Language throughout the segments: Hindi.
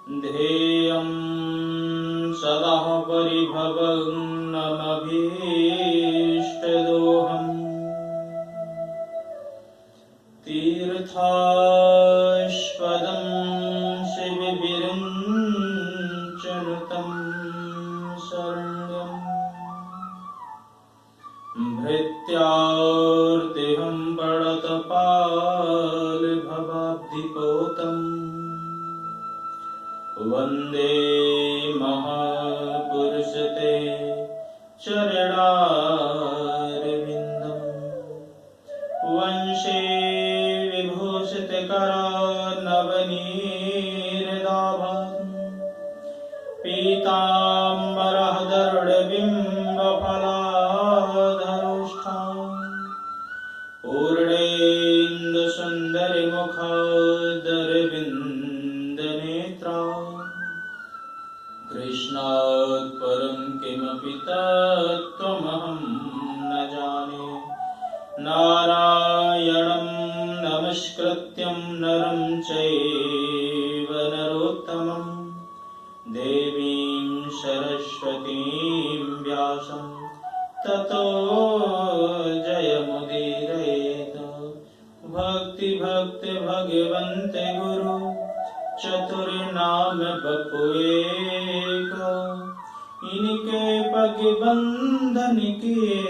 ध्येयं सदा परिभवग्नमभीष्टदोहम् तीर्थास्पदं शिवविरिञ्चनुतं शरण्यम् भृत्यार्तिहं पडतपालभवाब्धिपोतम् वन्दे महापुरुषते चरणारविन्दम् वंशे विभूषितकरानवनीरदाभाम् पीताम्बरः दरुडबिम्बफलाधरोष्ठाम् पूर्णेन्दुसुन्दरिमुखादरविन्दनेत्रा कृष्णात् परं किमपि तत्त्वमहं न जाने नारायणं नमस्कृत्यं नरं चैव नरोत्तमं देवीं सरस्वतीं व्यासं ततो जयमुदीरयेत् भक्ति भक्ति भगवन्ते गुरु चतुर्नाम बपुएक इनके पग बंधन किए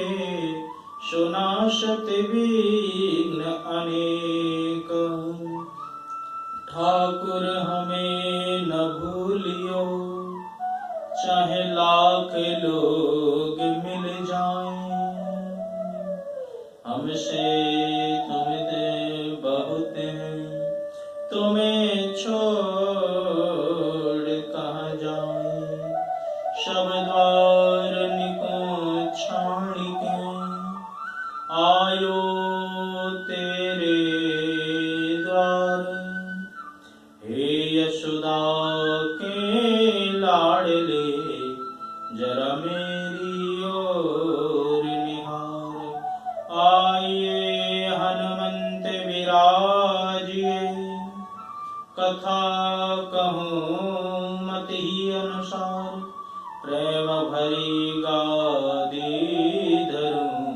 सुनाशत विघ्न अनेक ठाकुर हमें न भूलियो चाहे लाख लोग मिल जाएं हमसे तुम दे बहुत हैं तुम्हें छोड़ कहाँ जाए सब द्वार निको छाण के आयो तेरे द्वार हे यशोदा के लाडले जरा मेरी ओर निहार आइए हनुमंत विराजिए कथा कहूँ मत ही अनुसार प्रेम भरी गादी धरूं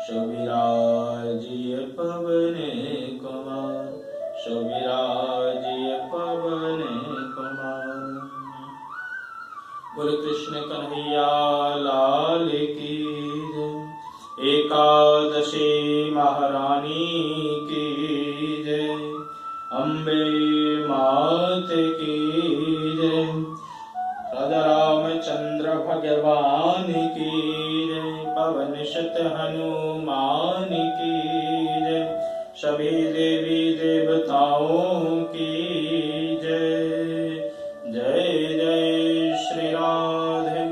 शोभिराजिय पवन कुमार शोभिराजिय पवन कुमार। बोल कृष्ण कन्हैया लाल की जय। एकादशी महारानी की जय। अम्बे मात की जय। राजा रामचंद्र भगवान की जय। पवन सुत हनुमान की जय। सभी देवी देवताओं की जय। जय जय श्री राधे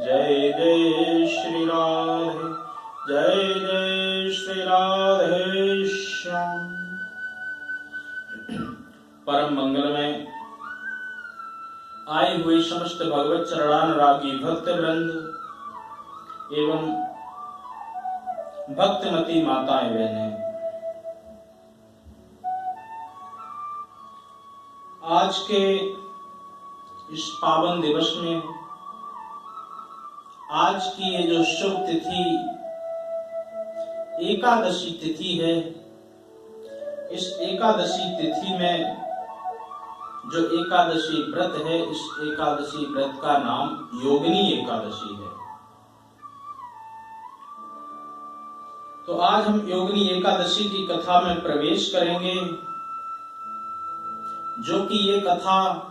जय जय श्री राधे जय जय श्री राधे श्याम। परम मंगल में आए हुए समस्त भगवत चरणानुरागी भक्त वृंद एवं भक्तमती माताएं बहनें, आज के इस पावन दिवस में आज की ये जो शुभ तिथि एकादशी तिथि है, इस एकादशी तिथि में जो एकादशी व्रत है, इस एकादशी व्रत का नाम योगिनी एकादशी है। तो आज हम योगिनी एकादशी की कथा में प्रवेश करेंगे, जो कि ये कथा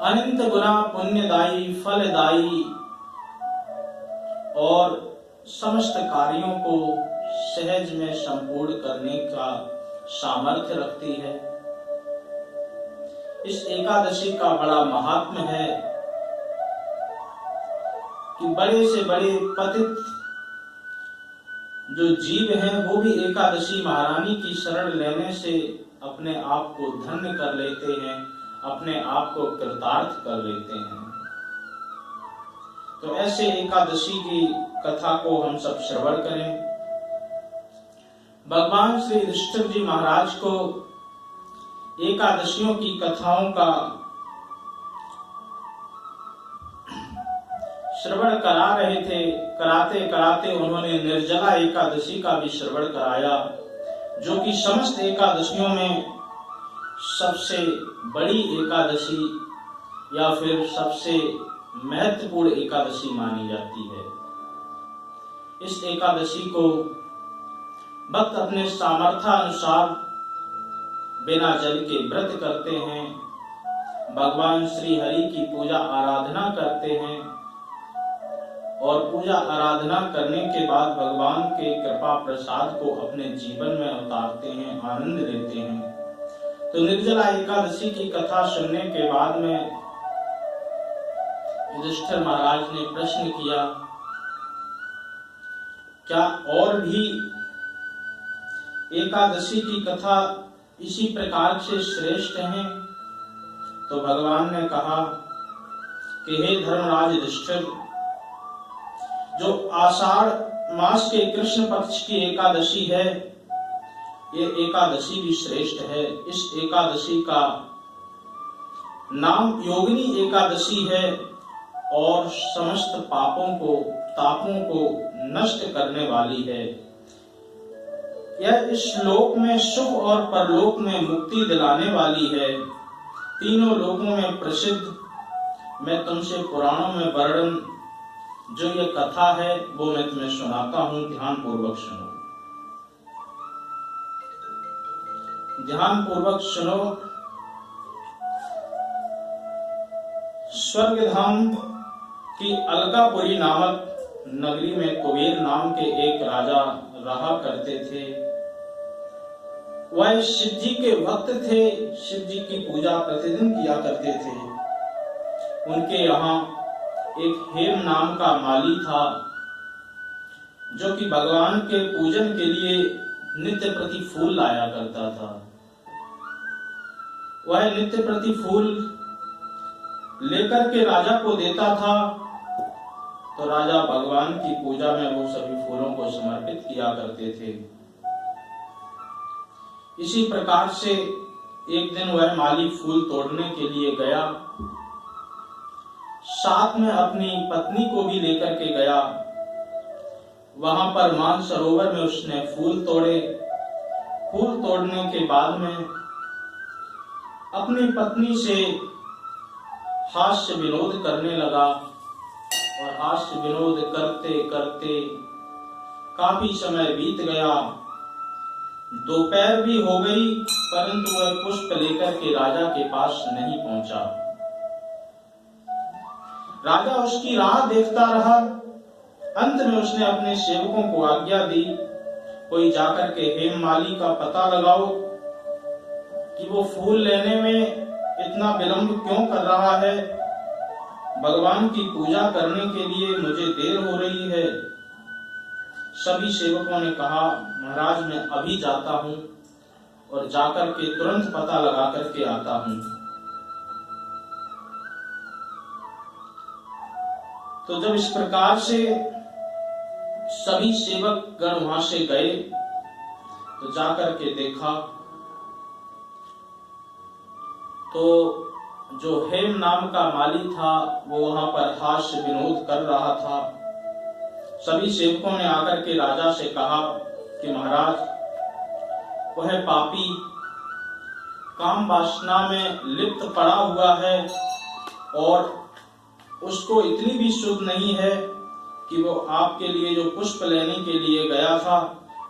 अनंत गुना पुण्यदायी फलदायी और समस्त कार्यों को सहज में संपूर्ण करने का सामर्थ्य रखती है। इस एकादशी का बड़ा महात्म्य है कि बड़े से बड़े पतित जो जीव हैं वो भी एकादशी महारानी की शरण लेने से अपने आप को धन्य कर लेते हैं, अपने आप को कृतार्थ कर लेते हैं। तो ऐसे एकादशी की कथा को हम सब श्रवण करें। भगवान श्री युधिष्ठिर जी महाराज को एकादशियों की कथाओं का श्रवण करा रहे थे। कराते कराते उन्होंने निर्जला एकादशी का भी श्रवण कराया, जो कि समस्त एकादशियों में सबसे बड़ी एकादशी या फिर सबसे महत्वपूर्ण एकादशी मानी जाती है। इस एकादशी को भक्त अपने सामर्थ्य अनुसार बिना जल के व्रत करते हैं, भगवान श्री हरि की पूजा आराधना करते हैं और पूजा आराधना करने के बाद भगवान के कृपा प्रसाद को अपने जीवन में उतारते हैं, आनंद लेते हैं। तो निर्जला एकादशी की कथा सुनने के बाद में युधिष्ठिर महाराज ने प्रश्न किया, क्या और भी एकादशी की कथा इसी प्रकार से श्रेष्ठ हैं? तो भगवान ने कहा कि हे धर्मराज युधिष्ठिर, जो आषाढ़ मास के कृष्ण पक्ष की एकादशी है, ये एकादशी भी श्रेष्ठ है। इस एकादशी का नाम योगिनी एकादशी है और समस्त तापों को नष्ट करने वाली है। यह इस लोक में सुख और परलोक में मुक्ति दिलाने वाली है। तीनों लोकों में प्रसिद्ध मैं तुमसे पुराणों में वर्णन जो ये कथा है वो मैं तुम्हें सुनाता हूं, ध्यान पूर्वक सुनो। ध्यान पूर्वक सुनो। स्वर्गधाम की अलकापुरी नामक नगरी में कुबेर नाम के एक राजा रहा करते थे। वह शिव जी के भक्त थे, शिव जी की पूजा प्रतिदिन किया करते थे। उनके यहाँ एक हेम नाम का माली था, जो कि भगवान के पूजन के लिए नित्य प्रति फूल लाया करता था। वह नित्य प्रति फूल लेकर के राजा को देता था, तो राजा भगवान की पूजा में वो सभी फूलों को समर्पित किया करते थे। इसी प्रकार से एक दिन वह माली फूल तोड़ने के लिए गया, साथ में अपनी पत्नी को भी लेकर के गया। वहां पर मानसरोवर में उसने फूल तोड़े। फूल तोड़ने के बाद में अपनी पत्नी से हास्य विनोद करने लगा और हास्य विनोद करते करते काफी समय बीत गया। दोपहर भी हो गई, परंतु वह पुष्प लेकर के राजा के पास नहीं पहुंचा। राजा उसकी राह देखता रहा। अंत में उसने अपने सेवकों को आज्ञा दी, कोई जाकर के हेममाली का पता लगाओ कि वो फूल लेने में इतना विलंब क्यों कर रहा है। भगवान की पूजा करने के लिए मुझे देर हो रही है। सभी सेवकों ने कहा, महाराज मैं अभी जाता हूं और जाकर के तुरंत पता लगा करके आता हूं। तो जब इस प्रकार से सभी सेवक गण वहां से गए तो जाकर के देखा तो जो हेम नाम का माली था वो वहां पर हास्य विनोद कर रहा था। सभी सेवकों ने आकर के राजा से कहा कि महाराज वह पापी काम वासना में लिप्त पड़ा हुआ है और उसको इतनी भी शुद्ध नहीं है कि वो आपके लिए जो पुष्प लेने के लिए गया था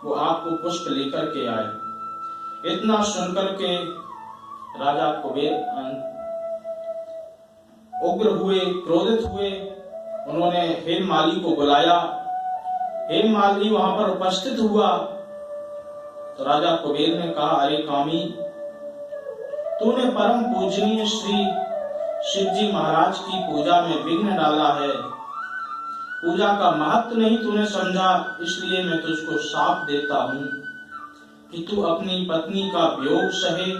वो आपको पुष्प लेकर के आए। इतना सुनकर के राजा कुबेर उग्र हुए, क्रोधित हुए। उन्होंने हेममाली को बुलाया। हेममाली वहां पर उपस्थित हुआ तो राजा कुबेर ने कहा, अरे कामी, तूने परम पूजनीय श्री शिव जी महाराज की पूजा में विघ्न डाला है। पूजा का महत्व नहीं तूने समझा, इसलिए मैं तुझको शाप देता हूं कि तू अपनी पत्नी का वियोग सहे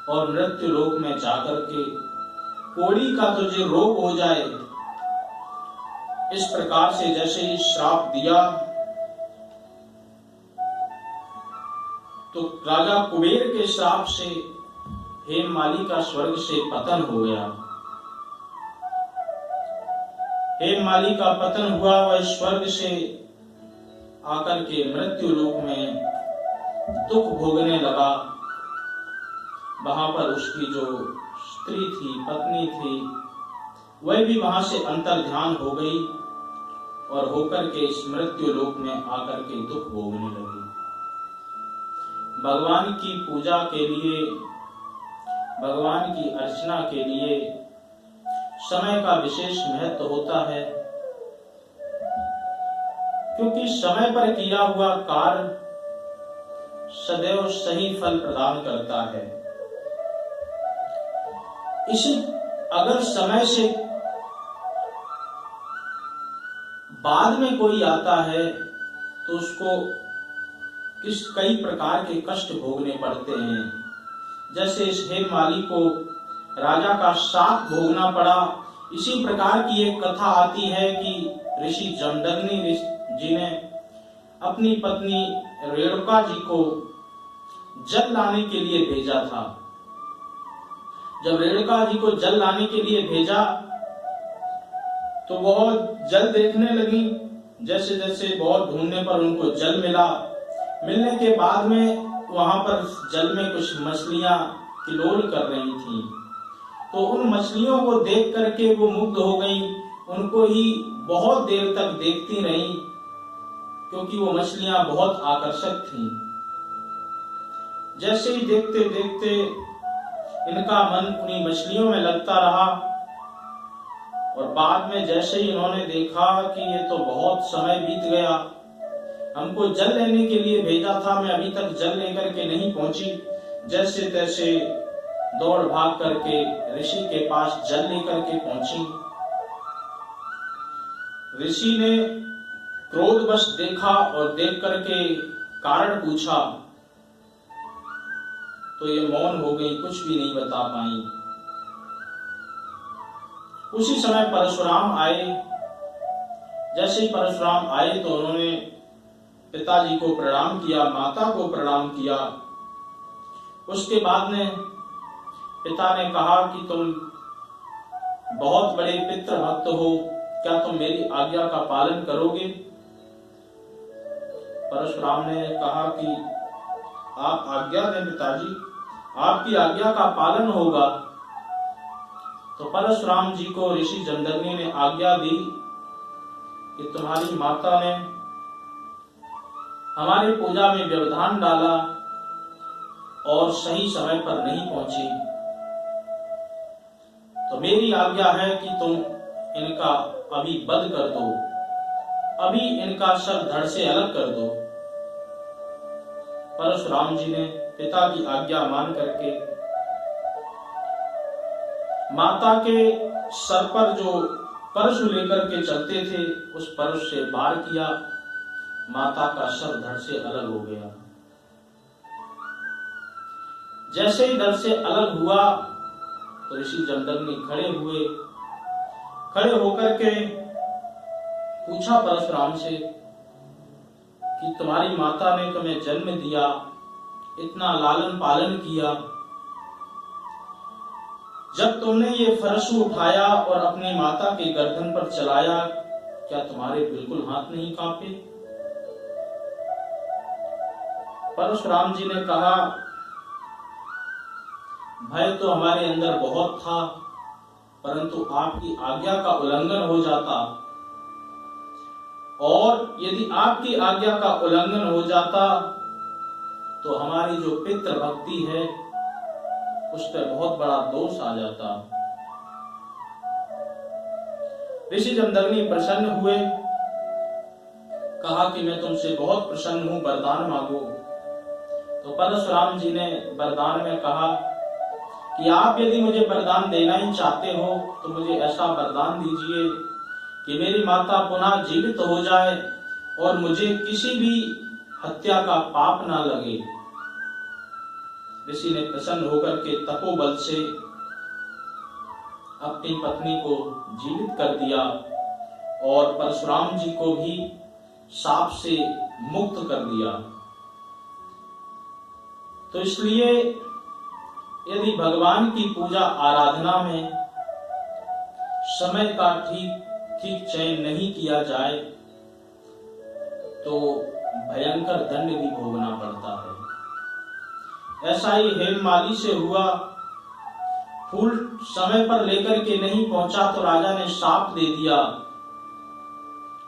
और मृत्यु लोक में जाकर के कोड़ी का तुझे रोग हो जाए। इस प्रकार से जैसे ही श्राप दिया तो राजा कुबेर के श्राप से हेममाली का स्वर्ग से पतन हो गया। हेममाली का पतन हुआ, वह स्वर्ग से आकर के मृत्यु लोक में दुख भोगने लगा। वहां पर उसकी जो स्त्री थी, पत्नी थी, वह भी वहां से अंतर्ध्यान हो गई और होकर के इस मृत्यु लोक में आकर के दुख भोगने लगी। भगवान की पूजा के लिए, भगवान की अर्चना के लिए समय का विशेष महत्व होता है, क्योंकि समय पर किया हुआ कार्य सदैव सही फल प्रदान करता है। इसी अगर समय से बाद में कोई आता है तो उसको कई प्रकार के कष्ट भोगने पड़ते हैं। जैसे इस हेममाली को राजा का शाप भोगना पड़ा। इसी प्रकार की एक कथा आती है कि ऋषि जमदग्नि जी ने अपनी पत्नी रेणुका जी को जल लाने के लिए भेजा था। जब रेणुका जी को जल लाने के लिए भेजा तो बहुत जल देखने लगी। जैसे जैसे बहुत ढूंढने पर उनको जल मिला। मिलने के बाद में वहां पर जल में कुछ मछलियां किलोल कर रही थीं। तो उन मछलियों को देख करके वो मुग्ध हो गई। उनको ही बहुत देर तक देखती रही, क्योंकि वो मछलियां बहुत आकर्षक थीं। जैसे ही देखते देखते इनका मन उन्हीं मछलियों में लगता रहा और बाद में जैसे ही इन्होंने देखा कि ये तो बहुत समय बीत गया, हमको जल लेने के लिए भेजा था, मैं अभी तक जल लेकर के नहीं पहुंची। जैसे तैसे दौड़ भाग करके ऋषि के पास जल लेकर के पहुंची। ऋषि ने क्रोधवश देखा और देख करके कारण पूछा तो ये मौन हो गई, कुछ भी नहीं बता पाई। उसी समय परशुराम आए। जैसे ही परशुराम आए तो उन्होंने पिताजी को प्रणाम किया, माता को प्रणाम किया। उसके बाद में पिता ने कहा कि तुम बहुत बड़े पितृ भक्त हो, क्या तुम मेरी आज्ञा का पालन करोगे? परशुराम ने कहा कि आप आज्ञा दें पिताजी, आपकी आज्ञा का पालन होगा। तो परशुराम जी को ऋषि जमदग्नि ने आज्ञा दी कि तुम्हारी माता ने हमारी पूजा में व्यवधान डाला और सही समय पर नहीं पहुंची, तो मेरी आज्ञा है कि तुम इनका अभी वध कर दो, अभी इनका सर धड़ से अलग कर दो। परशुराम जी ने पिता की आज्ञा मान करके माता के सर पर जो परशु लेकर के चलते थे उस परशु से वार किया। माता का सर धड़ से अलग हो गया। जैसे ही धड़ से अलग हुआ तो ऋषि जमदग्नि खड़े हुए। खड़े होकर के पूछा परशुराम से कि तुम्हारी माता ने तुम्हें जन्म दिया, इतना लालन पालन किया, जब तुमने ये फरसू उठाया और अपनी माता के गर्दन पर चलाया, क्या तुम्हारे बिल्कुल हाथ नहीं कांपे? परशुराम जी ने कहा, भय तो हमारे अंदर बहुत था, परंतु आपकी आज्ञा का उल्लंघन हो जाता, और यदि आपकी आज्ञा का उल्लंघन हो जाता तो हमारी जो पितृ भक्ति है उस पर बहुत बड़ा दोष आ जाता। ऋषि जमदग्नि प्रसन्न हुए, कहा कि मैं तुमसे बहुत प्रसन्न हूं, वरदान मांगो। तो परशुराम जी ने वरदान में कहा कि आप यदि मुझे वरदान देना ही चाहते हो तो मुझे ऐसा वरदान दीजिए कि मेरी माता पुनः जीवित हो जाए और मुझे किसी भी हत्या का पाप ना लगे। ऋषि ने प्रसन्न होकर के तपोबल से अपनी पत्नी को जीवित कर दिया और परशुराम जी को भी शाप से मुक्त कर दिया। तो इसलिए यदि भगवान की पूजा आराधना में समय का ठीक ठीक चयन नहीं किया जाए तो भयंकर दंड भी भोगना पड़ता है। ऐसा ही हेममाली से हुआ। फूल समय पर लेकर के नहीं पहुंचा तो राजा ने शाप दे दिया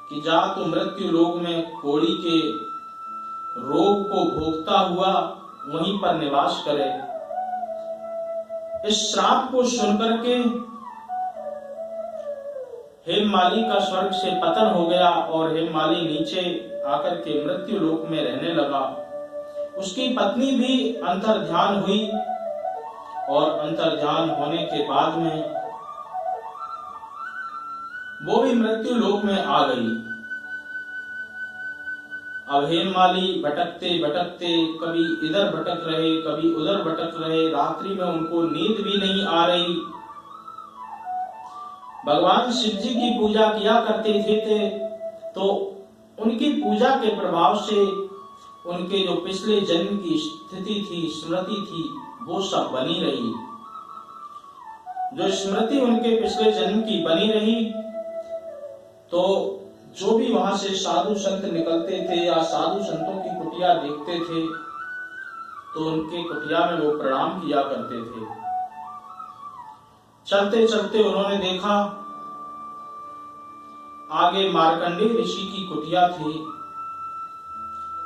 कि जा तो मृत्यु लोक में कोड़ी के रोग को भोगता हुआ वहीं पर निवास करे। इस श्राप को सुनकर के हेममाली का स्वर्ग से पतन हो गया और हेममाली नीचे आकर के मृत्यु लोक में रहने लगा। उसकी पत्नी भी अंतर्ध्यान हुई और अंतर्ध्यान होने के बाद में वो भी मृत्यु लोक में आ गई। अब हेममाली भटकते भटकते कभी इधर भटक रहे कभी उधर भटक रहे, रात्रि में उनको नींद भी नहीं आ रही। भगवान शिव जी की पूजा किया करते थे तो उनकी पूजा के प्रभाव से उनके जो पिछले जन्म की स्थिति थी, स्मृति थी, वो सब बनी रही। जो स्मृति उनके पिछले जन्म की बनी रही तो जो भी वहां से साधु संत निकलते थे या साधु संतों की कुटिया देखते थे तो उनके कुटिया में वो प्रणाम किया करते थे। चलते चलते उन्होंने देखा आगे मार्कंडेय ऋषि की कुटिया थी,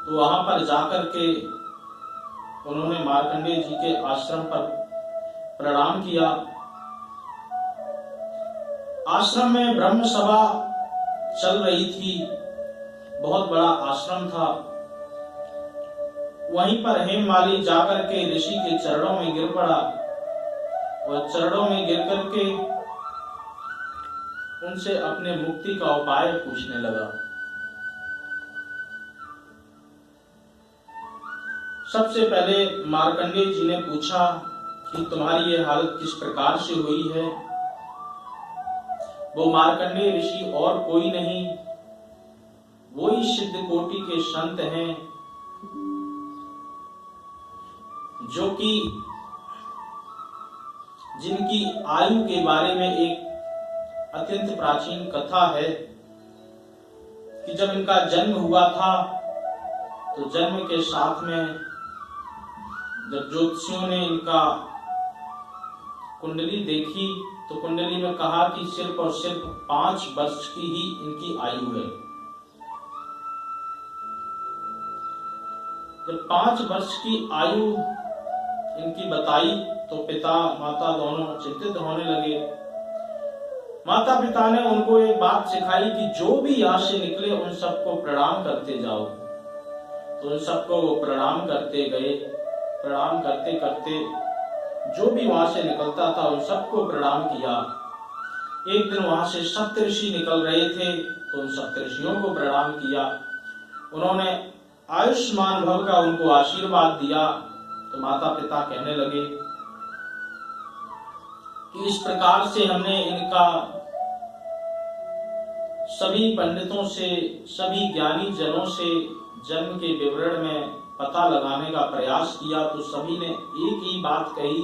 तो वहां पर जाकर के उन्होंने मार्कंडेय जी के आश्रम पर प्रणाम किया। आश्रम में ब्रह्म सभा चल रही थी, बहुत बड़ा आश्रम था। वहीं पर हेममाली जाकर के ऋषि के चरणों में गिर पड़ा और चरणों में गिर करके उनसे अपने मुक्ति का उपाय पूछने लगा। सबसे पहले मार्कंडेय जी ने पूछा कि तुम्हारी ये हालत किस प्रकार से हुई है। वो मार्कंडेय ऋषि और कोई नहीं, वो ही सिद्ध कोटि के संत हैं जो कि जिनकी आयु के बारे में एक अत्यंत प्राचीन कथा है कि जब इनका जन्म हुआ था तो जन्म के साथ में जब ज्योतिषियों ने इनका कुंडली देखी तो कुंडली में कहा कि सिर्फ और सिर्फ 5 वर्ष की ही इनकी आयु है। जब 5 वर्ष की आयु इनकी बताई तो पिता माता दोनों चिंतित होने लगे। माता पिता ने उनको एक बात सिखाई कि जो भी यहाँ से निकले उन सबको प्रणाम करते जाओ। तो उन सबको वो प्रणाम करते गए। प्रणाम करते करते जो भी वहां से निकलता था उन सबको प्रणाम किया। एक दिन वहां से सप्तऋषि निकल रहे थे तो उन सप्तऋषियों को प्रणाम किया। उन्होंने आयुष्मान भव का उनको आशीर्वाद दिया। तो माता पिता कहने लगे कि इस प्रकार से हमने इनका सभी पंडितों से, सभी ज्ञानी जनों से जन्म के विवरण में पता लगाने का प्रयास किया तो सभी ने एक ही बात कही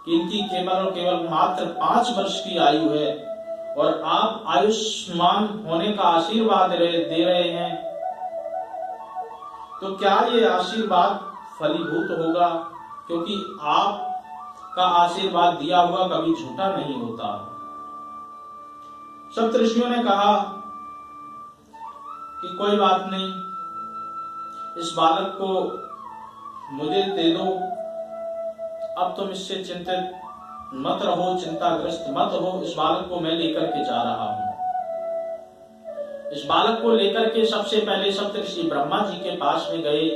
कि इनकी केवल और केवल मात्र 5 वर्ष की आयु है और आप आयुष्मान होने का आशीर्वाद दे रहे हैं, तो क्या ये आशीर्वाद फलीभूत होगा? क्योंकि आपका आशीर्वाद दिया हुआ कभी झूठा नहीं होता। सप्तऋषियों ने कहा कि कोई बात नहीं, इस बालक को मुझे दे दो। अब तुम इससे चिंतित मत रहो, चिंताग्रस्त मत हो। इस बालक को मैं लेकर के जा रहा हूं। इस बालक को लेकर के सबसे पहले सप्तऋषि ब्रह्मा जी के पास में गए।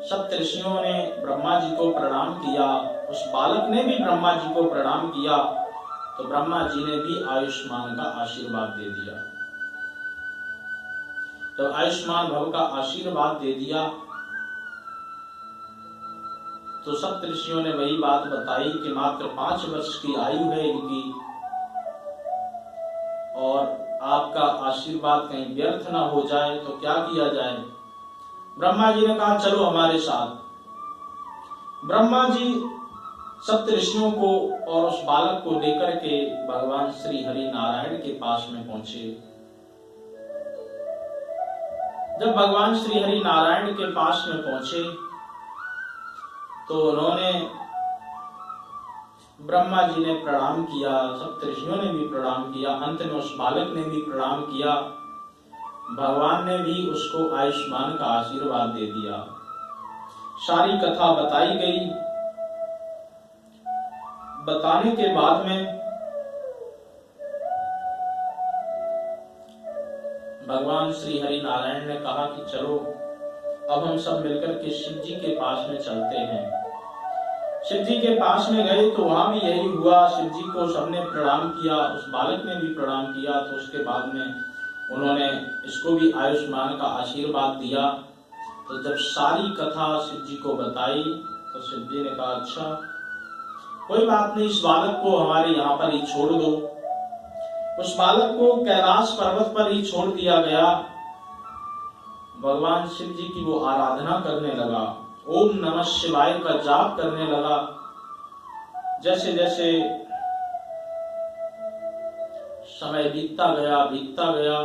सप्तऋषियों ने ब्रह्मा जी को प्रणाम किया, उस बालक ने भी ब्रह्मा जी को प्रणाम किया। तो ब्रह्मा जी ने भी आयुष्मान का आशीर्वाद दे दिया। तो आयुष्मान भव का आशीर्वाद दे दिया तो सप्तऋषियों ने वही बात बताई कि मात्र 5 वर्ष की आयु है इनकी और आपका आशीर्वाद कहीं व्यर्थ ना हो जाए तो क्या किया जाए। ब्रह्मा जी ने कहा चलो हमारे साथ। ब्रह्मा जी सप्त ऋषियों को और उस बालक को लेकर के भगवान श्री हरि नारायण के पास में पहुंचे। जब भगवान श्री हरि नारायण के पास में पहुंचे तो उन्होंने, ब्रह्मा जी ने प्रणाम किया, सप्त ऋषियों ने भी प्रणाम किया, अंत में उस बालक ने भी प्रणाम किया। भगवान ने भी उसको आयुष्मान का आशीर्वाद दे दिया। सारी कथा बताई गई। बताने के बाद में भगवान श्री हरि नारायण ने कहा कि चलो अब हम सब मिलकर के शिव जी के पास में चलते हैं। शिव जी के पास में गए तो वहां भी यही हुआ। शिव जी को सबने प्रणाम किया, उस बालक ने भी प्रणाम किया। तो उसके बाद में उन्होंने इसको भी आयुष्मान का आशीर्वाद दिया। तो जब सारी कथा शिव जी को बताई तो शिव जी ने कहा अच्छा कोई बात नहीं, इस बालक को हमारे यहाँ पर ही छोड़ दो। उस बालक को कैलाश पर्वत पर ही छोड़ दिया गया। भगवान शिव जी की वो आराधना करने लगा, ओम नमः शिवाय का जाप करने लगा। जैसे जैसे समय बीतता गया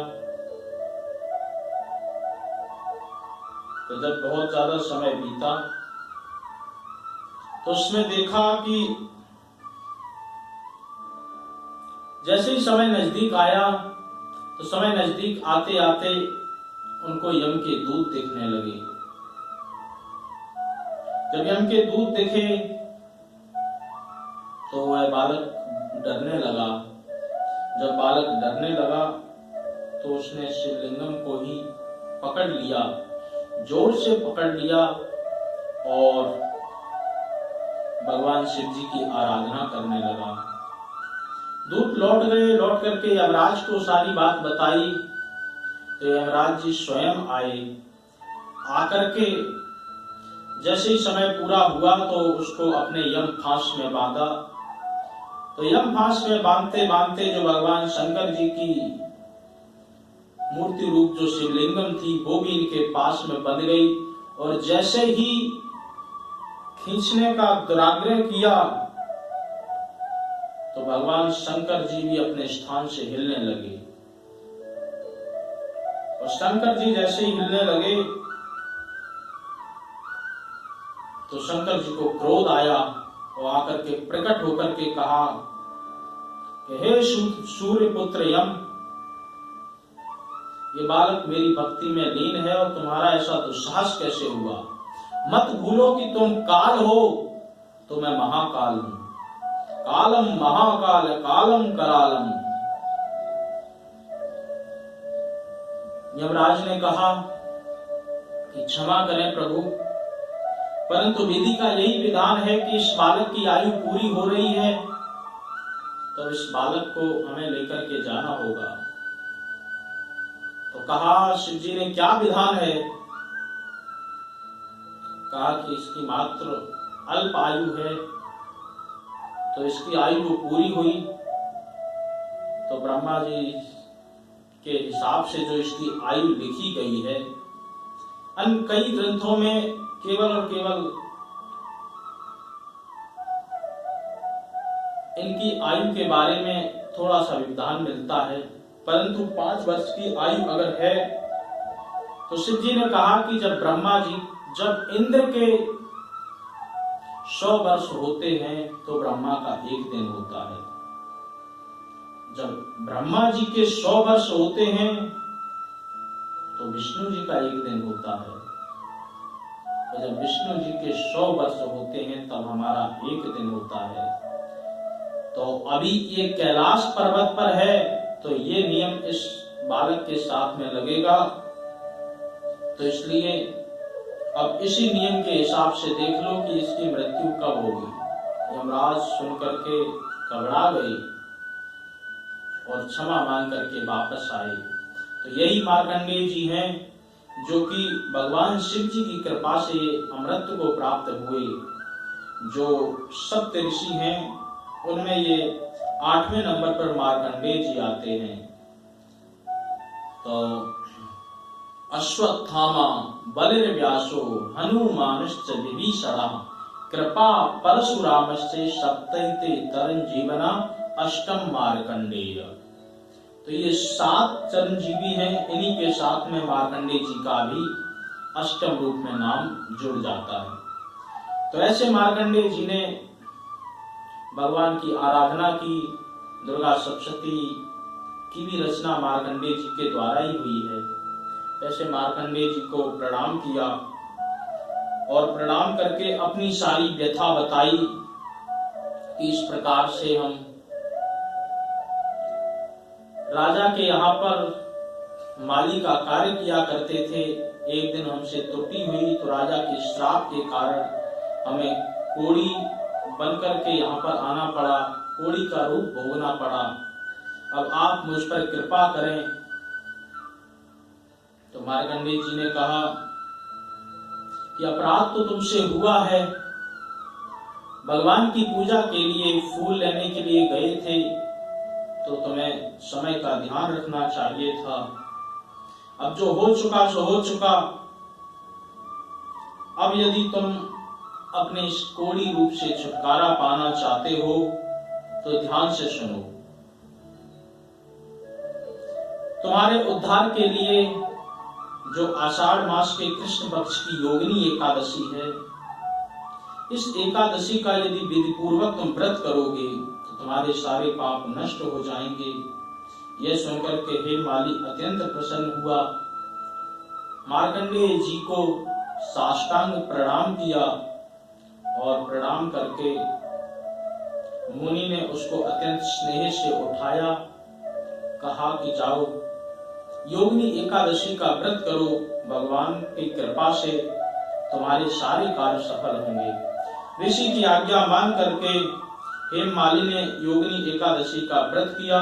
तो जब बहुत ज्यादा समय बीता तो उसमें देखा कि जैसे ही समय नजदीक आया तो समय नजदीक आते आते उनको यम के दूत दिखने लगे। जब यम के दूत दिखे तो वह बालक डरने लगा। जब बालक डरने लगा तो उसने शिवलिंगम को ही पकड़ लिया, जोर से पकड़ लिया और भगवान शिव जी की आराधना करने लगा। दूत लौट गए। लौट करके यमराज को सारी बात बताई तो यमराज जी स्वयं आए। आकर के जैसे ही समय पूरा हुआ तो उसको अपने यम फांस में बांधा। तो यम फांस में बांधते बांधते जो भगवान शंकर जी की मूर्ति रूप जो शिवलिंगम थी वो भी इनके पास में बंध गई। और जैसे ही खींचने का दुराग्रह किया तो भगवान शंकर जी भी अपने स्थान से हिलने लगे। और शंकर जी जैसे ही हिलने लगे तो शंकर जी को क्रोध आया और आकर के प्रकट होकर के कहा कि हे सूर्य पुत्र यम, ये बालक मेरी भक्ति में लीन है और तुम्हारा ऐसा दुस्साहस कैसे हुआ? मत भूलो कि तुम काल हो तो मैं महाकाल हूं। कालम महाकाल कालम करालम। यमराज ने कहा कि क्षमा करें प्रभु, परंतु विधि का यही विधान है कि इस बालक की आयु पूरी हो रही है तो इस बालक को हमें लेकर के जाना होगा। तो कहा शिव जी ने क्या विधान है? कहा कि इसकी मात्र अल्प आयु है। तो इसकी आयु पूरी हुई तो ब्रह्मा जी के हिसाब से जो इसकी आयु लिखी गई है, अन्य कई ग्रंथों में केवल और केवल इनकी आयु के बारे में थोड़ा सा विधान मिलता है, परंतु 5 वर्ष की आयु अगर है तो शिव जी ने कहा कि जब इंद्र के 100 वर्ष होते हैं तो ब्रह्मा का 1 दिन होता है। जब ब्रह्मा जी के 100 वर्ष होते हैं तो विष्णु जी का 1 दिन होता है। और जब विष्णु जी के 100 वर्ष होते हैं तब हमारा 1 दिन होता है। तो अभी ये कैलाश पर्वत पर है तो ये नियम इस बालक के साथ में लगेगा। तो इसलिए अब इसी नियम के हिसाब से देख लो कि इसकी मृत्यु कब होगी। यमराज सुनकर के घबरा गए और क्षमा मांग करके वापस आए। तो यही मार्कंडेय जी हैं जो कि भगवान शिव जी की कृपा से अमृत को प्राप्त हुए। जो सप्त ऋषि हैं उनमें ये 8वें नंबर पर मार्कंडेय जी आते हैं। तो अश्वत्थामा बलिर्व्यासो हनुमानश्च विभीषणः कृपा परशुरामस्य सप्तैते तरन जीवना अष्टम मार्कंडेय। तो ये 7 चिरंजीवी हैं, इन्हीं के साथ में मार्कंडेय जी का भी अष्टम रूप में नाम जुड़ जाता है। तो ऐसे मार्कंडेय जी ने भगवान की आराधना की, दुर्गा सप्तशती की भी रचना मार्कंडेय जी के द्वारा ही हुई है। ऐसे मार्कंडेय जी को प्रणाम किया और प्रणाम करके अपनी सारी व्यथा बताई कि इस प्रकार से हम राजा के यहाँ पर माली का कार्य किया करते थे। एक दिन हमसे त्रुटि हुई तो राजा के श्राप के कारण हमें कोढ़ी बनकर के यहाँ पर आना पड़ा, कोढ़ी का रूप भोगना पड़ा। अब आप मुझ पर कृपा करें। तो मार्कंडेय जी ने कहा कि अपराध तो तुमसे हुआ है, भगवान की पूजा के लिए फूल लेने के लिए गए थे तो तुम्हें समय का ध्यान रखना चाहिए था। अब जो हो चुका सो हो चुका। अब यदि तुम अपने इस कोढ़ी रूप से छुटकारा पाना चाहते हो तो ध्यान से सुनो। तुम्हारे उद्धार के लिए जो आषाढ़ मास के कृष्ण पक्ष की योगिनी एकादशी है, इस एकादशी का यदि विधि पूर्वक तुम व्रत करोगे तो तुम्हारे सारे पाप नष्ट हो जाएंगे। यह सुनकर के हे माली अत्यंत प्रसन्न हुआ, मार्कंडेय जी को साष्टांग प्रणाम किया और प्रणाम करके मुनि ने उसको अत्यंत स्नेह से उठाया, कहा कि जाओ योगिनी एकादशी का व्रत करो, भगवान की कृपा से तुम्हारे सारे कार्य सफल होंगे। ऋषि की आज्ञा मान करके हेममाली ने योगिनी एकादशी का व्रत किया।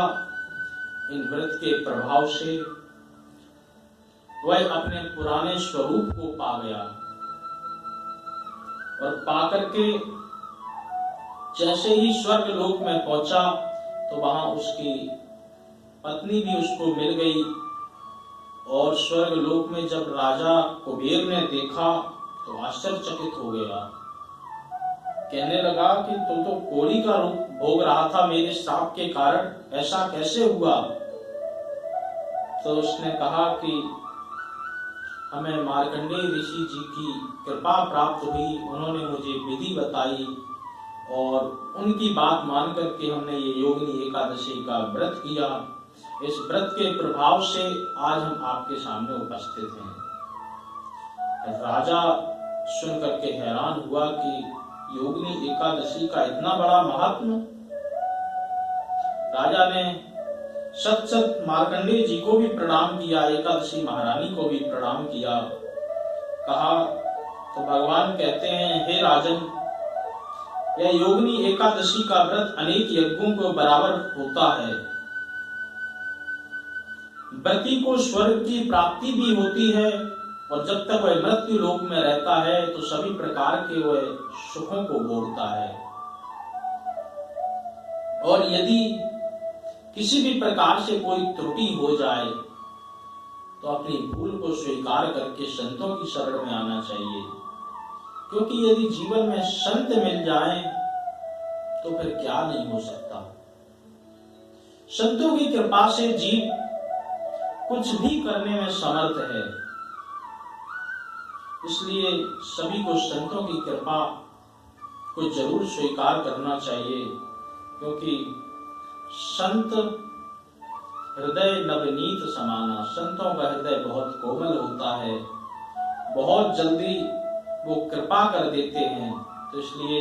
इन व्रत के प्रभाव से वह अपने पुराने स्वरूप को पा गया और पाकर के जैसे ही स्वर्ग लोक में पहुंचा तो वहां उसकी पत्नी भी उसको मिल गई। और स्वर्ग लोक में जब राजा कुबेर ने देखा तो आश्चर्यचकित हो गया, कहने लगा कि तू तो कोढ़ी का रूप भोग रहा था, मेरे श्राप के कारण ऐसा कैसे हुआ? तो उसने कहा कि हमें मार्कंडेय ऋषि जी की कृपा प्राप्त हुई, उन्होंने मुझे विधि बताई और उनकी बात मान करके हमने ये योगिनी एकादशी का व्रत किया। इस व्रत के प्रभाव से आज हम आपके सामने उपस्थित हैं। राजा सुन करके हैरान हुआ कि योगिनी एकादशी का इतना बड़ा महात्म। राजा ने सत सत मार्कंडेय जी को भी प्रणाम किया, एकादशी महारानी को भी प्रणाम किया। कहा तो भगवान कहते हैं, हे राजन, यह योगिनी एकादशी का व्रत अनेक यज्ञों को बराबर होता है। व्रती को स्वर्ग की प्राप्ति भी होती है और जब तक वह मृत्यु लोक में रहता है तो सभी प्रकार के वह सुखों को भोगता है। और यदि किसी भी प्रकार से कोई त्रुटि हो जाए तो अपनी भूल को स्वीकार करके संतों की शरण में आना चाहिए, क्योंकि यदि जीवन में संत मिल जाएं तो फिर क्या नहीं हो सकता। संतों की कृपा से जीव कुछ भी करने में समर्थ है। इसलिए सभी को संतों की कृपा को जरूर स्वीकार करना चाहिए, क्योंकि संत हृदय नवनीत समाना, संतों का हृदय बहुत कोमल होता है, बहुत जल्दी वो कृपा कर देते हैं। तो इसलिए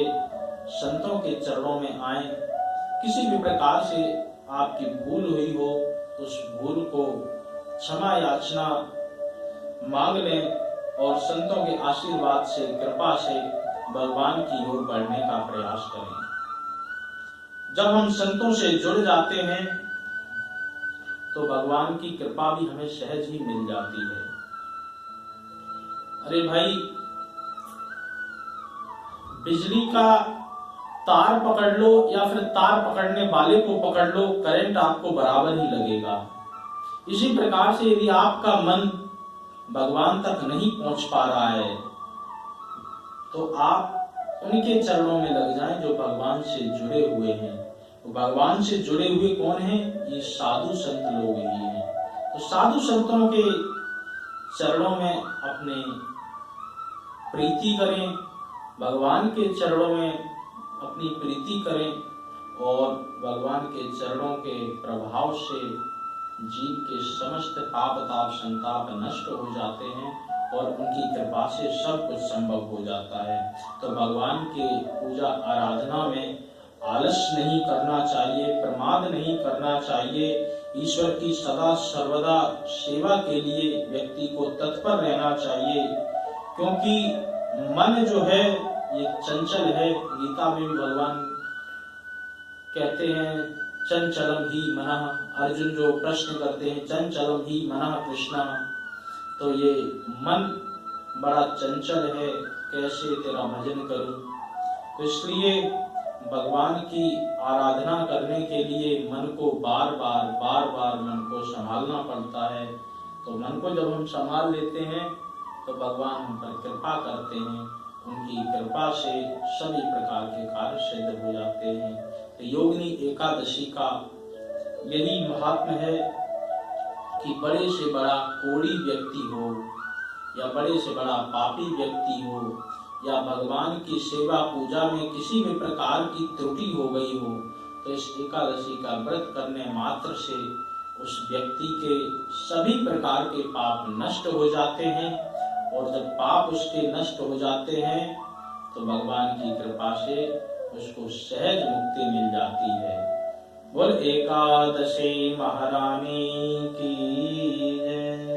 संतों के चरणों में आए, किसी भी प्रकार से आपकी भूल हुई हो उस भूल को क्षमा याचना मांग लें और संतों के आशीर्वाद से, कृपा से भगवान की ओर बढ़ने का प्रयास करें। जब हम संतों से जुड़ जाते हैं तो भगवान की कृपा भी हमें सहज ही मिल जाती है। अरे भाई, बिजली का तार पकड़ लो या फिर तार पकड़ने वाले को पकड़ लो, करंट आपको बराबर ही लगेगा। इसी प्रकार से यदि आपका मन भगवान तक नहीं पहुंच पा रहा है तो आप उनके चरणों में लग जाएं जो भगवान से जुड़े हुए हैं। तो भगवान से जुड़े हुए कौन हैं? ये साधु संत लोग ही हैं। तो साधु संतों के चरणों में अपने प्रीति करें, भगवान के चरणों में अपनी प्रीति करें और भगवान के चरणों के प्रभाव से जीव के समस्त पाप ताप संताप नष्ट हो जाते हैं और उनकी कृपा से सब कुछ संभव हो जाता है। तो भगवान के पूजा आराधना में आलस नहीं करना चाहिए, प्रमाद नहीं करना चाहिए। ईश्वर की सदा सर्वदा सेवा के लिए व्यक्ति को तत्पर रहना चाहिए, क्योंकि मन जो है ये चंचल है। गीता में भी भगवान कहते हैं चंचलम ही मनः। अर्जुन जो प्रश्न करते हैं चंचलम ही मनः कृष्ण, तो ये मन बड़ा चंचल है, कैसे तेरा भजन करूं। तो इसलिए भगवान की आराधना करने के लिए मन को बार बार मन को संभालना पड़ता है। तो मन को जब हम संभाल लेते हैं तो भगवान हम पर कृपा करते हैं, उनकी कृपा से सभी प्रकार के कार्य सिद्ध हो जाते हैं। तो योगिनी एकादशी का यही महात्म्य है कि बड़े से बड़ा कोढ़ी व्यक्ति हो या बड़े से बड़ा पापी व्यक्ति हो या भगवान की सेवा पूजा में किसी भी प्रकार की त्रुटि हो गई हो, तो इस एकादशी का व्रत करने मात्र से उस व्यक्ति के सभी प्रकार के पाप नष्ट हो जाते हैं। और जब पाप उसके नष्ट हो जाते हैं तो भगवान की कृपा से उसको सहज मुक्ति मिल जाती है। बोल एकादशी महारानी की जय।